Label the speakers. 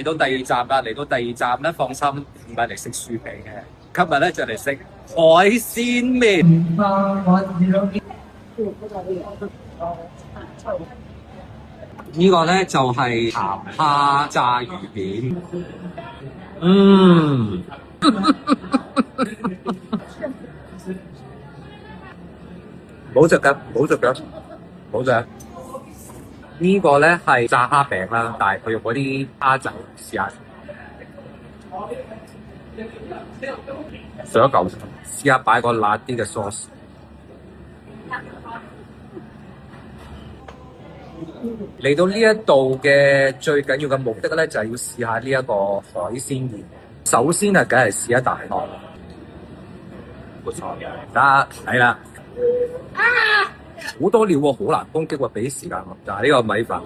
Speaker 1: 嚟到第二站啦，嚟到第二站咧，放心，唔係嚟食薯皮嘅，今日咧就嚟食海鮮麵。呢個咧就係鹹蝦炸魚片，唔好食㗎，唔好食㗎，唔好食。呢個咧係炸蝦餅啦，但係佢用嗰啲蝦仔試下。上一嚿，試下擺個辣啲嘅 sauce。嚟到呢一度嘅最緊要嘅目的咧，就係要試下呢一個海鮮麵。首先係梗係試一啖湯，冇錯，得睇啦。好多料喎，好難攻擊喎，俾啲時間我。就係呢個米飯。